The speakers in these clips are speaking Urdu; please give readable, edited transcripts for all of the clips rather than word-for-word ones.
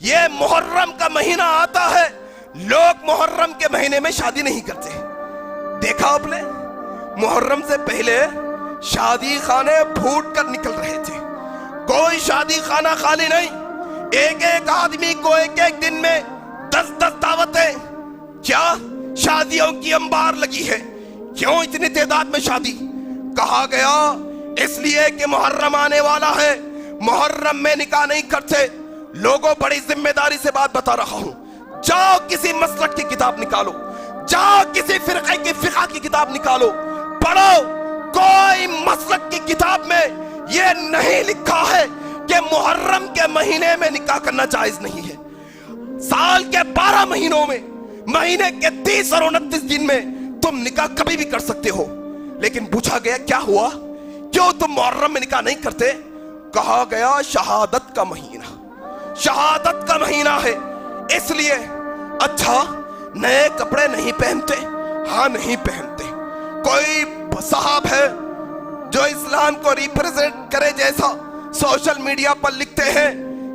یہ محرم کا مہینہ آتا ہے، لوگ محرم کے مہینے میں شادی نہیں کرتے۔ دیکھا آپ نے، محرم سے پہلے شادی خانے پھوٹ کر نکل رہے تھے، کوئی شادی خانہ خالی نہیں، ایک ایک آدمی کو ایک ایک دن میں 10 دعوتیں۔ کیا شادیوں کی انبار لگی ہے؟ کیوں اتنی تعداد میں شادی؟ کہا گیا اس لیے کہ محرم آنے والا ہے، محرم میں نکاح نہیں کرتے۔ لوگوں بڑی ذمہ داری سے بات بتا رہا ہوں، جاؤ کسی مسلک کی کتاب نکالو، جاؤ کسی فرقے کی فقہ کی کتاب نکالو، پڑھو، کوئی مسلک کی کتاب میں یہ نہیں لکھا ہے کہ محرم کے مہینے میں نکاح کرنا جائز نہیں ہے۔ سال کے 12 مہینوں میں، مہینے کے 30 اور 29 دن میں تم نکاح کبھی بھی کر سکتے ہو، لیکن پوچھا گیا کیا ہوا، کیوں تم محرم میں نکاح نہیں کرتے؟ کہا گیا شہادت کا مہینہ، شہادت کا مہینہ ہے اس لیے۔ اچھا، نئے کپڑے نہیں پہنتے؟ ہاں نہیں پہنتے۔ کوئی صاحب ہے جو اسلام کو ریپرزینٹ کرے جیسا سوشل میڈیا پر لکھتے ہیں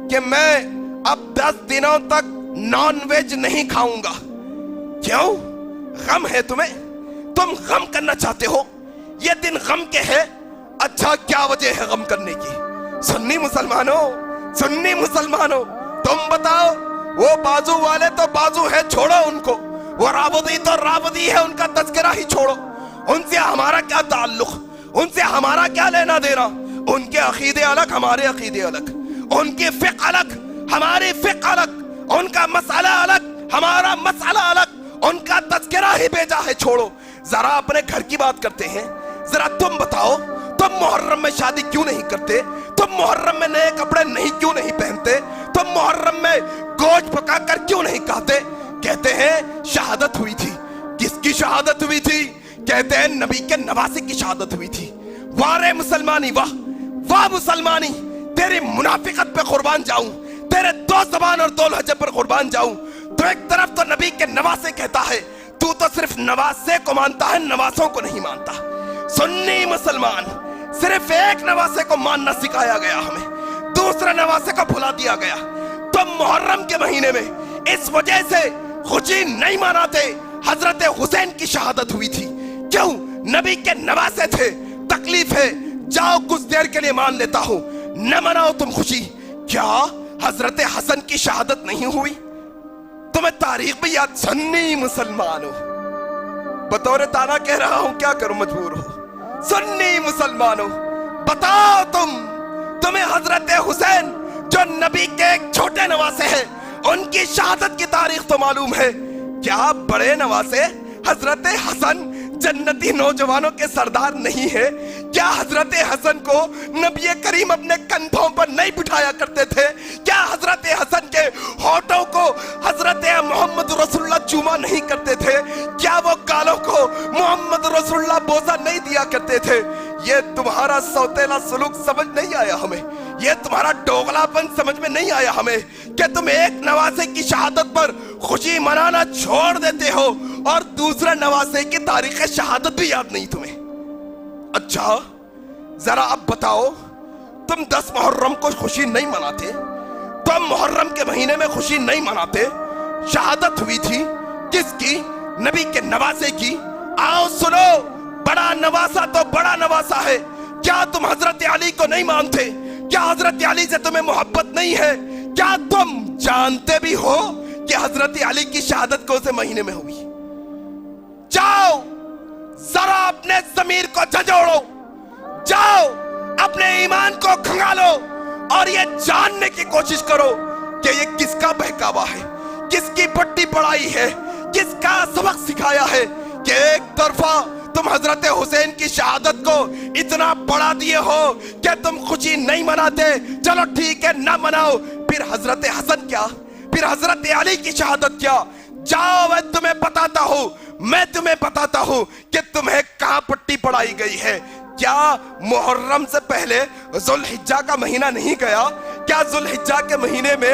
کہ میں اب 10 دنوں تک نان ویج نہیں کھاؤں گا۔ کیوں؟ غم ہے تمہیں؟ تم غم کرنا چاہتے ہو؟ یہ دن غم کے ہے؟ اچھا، کیا وجہ ہے غم کرنے کی؟ سنی مسلمانوں تم بتاؤ، وہ بازو والے تو بازو ہے، چھوڑو ان کو، وہ رابطی تو رابطی ہے، ان کا تذکرہ ہی چھوڑو، ان سے ہمارا کیا تعلق، ان سے ہمارا کیا لینا دینا؟ ان کے عقیدے الگ، ہمارے عقیدے الگ، ان کی فقہ الگ، ہماری فقہ الگ، ان کا مسئلہ الگ، ہمارا مسئلہ الگ، ان کا تذکرہ ہی بھیجا ہے، چھوڑو۔ ذرا اپنے گھر کی بات کرتے ہیں، ذرا تم بتاؤ، تم محرم میں شادی کیوں نہیں کرتے؟ تم محرم میں نئے کپڑے کیوں نہیں پہنتے؟ تم محرم میں گوشت پکا کر کیوں نہیں کھاتے؟ کہتے ہیں شہادت ہوئی تھی۔ کس کی شہادت ہوئی تھی؟ کہتے ہیں نبی کے نواسے کی شہادت ہوئی تھی۔ وارے مسلمانی، واہ واہ مسلمانی، تیری منافقت پہ قربان جاؤں، تیرے 2 زبان اور 2 لہجے پر قربان جاؤں۔ تو ایک طرف تو نبی کے نواسے کہتا ہے، تو صرف نواسے کو مانتا ہے، نواسوں کو نہیں مانتا۔ سنی مسلمان، صرف ایک نواسے کو ماننا سکھایا گیا ہمیں، دوسرے نواسے کو بھلا دیا گیا۔ تم محرم کے مہینے میں اس وجہ سے خوشی نہیں مناتے، حضرت حسین کی شہادت ہوئی تھی، کیوں؟ نبی کے نواسے تھے، تکلیف ہے، جاؤ کچھ دیر کے لیے مان لیتا ہوں، نہ مناؤ تم خوشی۔ کیا حضرت حسن کی شہادت نہیں ہوئی؟ تمہیں تاریخ بھی یاد؟ سنی مسلمانوں، بطور تانا کہہ رہا ہوں، کیا کروں، مجبور ہو۔ سنی مسلمانوں، بتاؤ تمہیں حضرت حسین جو نبی کے ایک چھوٹے نواسے ہیں، ان کی شہادت کی تاریخ تو معلوم ہے؟ کیا بڑے نواسے حضرت حسن جنتی نوجوانوں کے سردار نہیں ہے؟ کیا حضرت حسن کو نبی کریم اپنے کندھوں پر نہیں بٹھایا کرتے تھے؟ کیا حضرت حسن کے ہونٹوں کو حضرت محمد رسول اللہ چوما نہیں کرتے تھے؟ کیا وہ گالوں کو محمد رسول اللہ بوسہ نہیں دیا کرتے تھے؟ یہ تمہارا سوتیلا سلوک سمجھ نہیں آیا ہمیں، یہ تمہارا ڈوغلا پن سمجھ میں نہیں آیا ہمیں کہ تم ایک نواسے کی شہادت پر خوشی منانا چھوڑ دیتے ہو اور دوسرے نواسے کی تاریخ شہادت بھی یاد نہیں تمہیں۔ اچھا، ذرا اب بتاؤ، تم 10 محرم کو خوشی نہیں مناتے، تم محرم کے مہینے میں خوشی نہیں مناتے، شہادت ہوئی تھی کس کی؟ نبی کے نواسے کی۔ آؤ سنو، بڑا نواسا تو بڑا نواسا ہے۔ کیا تم حضرت علی کو نہیں مانتے؟ کیا حضرت علی سے تمہیں محبت نہیں ہے؟ کیا تم جانتے بھی ہو کہ حضرت علی کی شہادت کون سے مہینے میں ہوئی؟ جاؤ ذرا اپنے ضمیر کو جھنجھوڑو، جاؤ اپنے ایمان کو کھنگالو اور یہ جاننے کی کوشش کرو کہ یہ کس کا بہکاوا ہے، کس کی پٹی پڑھائی ہے، کس کا سبق سکھایا ہے کہ ایک طرفہ تم حضرت حسین کی شہادت کو اتنا بڑھا دیے ہو کہ تم خوشی نہیں مناتے۔ چلو ٹھیک ہے، نہ مناؤ، پھر حضرت حسن کیا؟ پھر حضرت علی کی شہادت کیا؟ جاؤ، میں تمہیں بتاتا ہوں کہ تمہیں کہاں پٹی پڑھائی گئی ہے۔ کیا محرم سے پہلے ذوالحجہ کا مہینہ نہیں گیا؟ کیا ذوالحجہ کے مہینے میں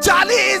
40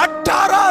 18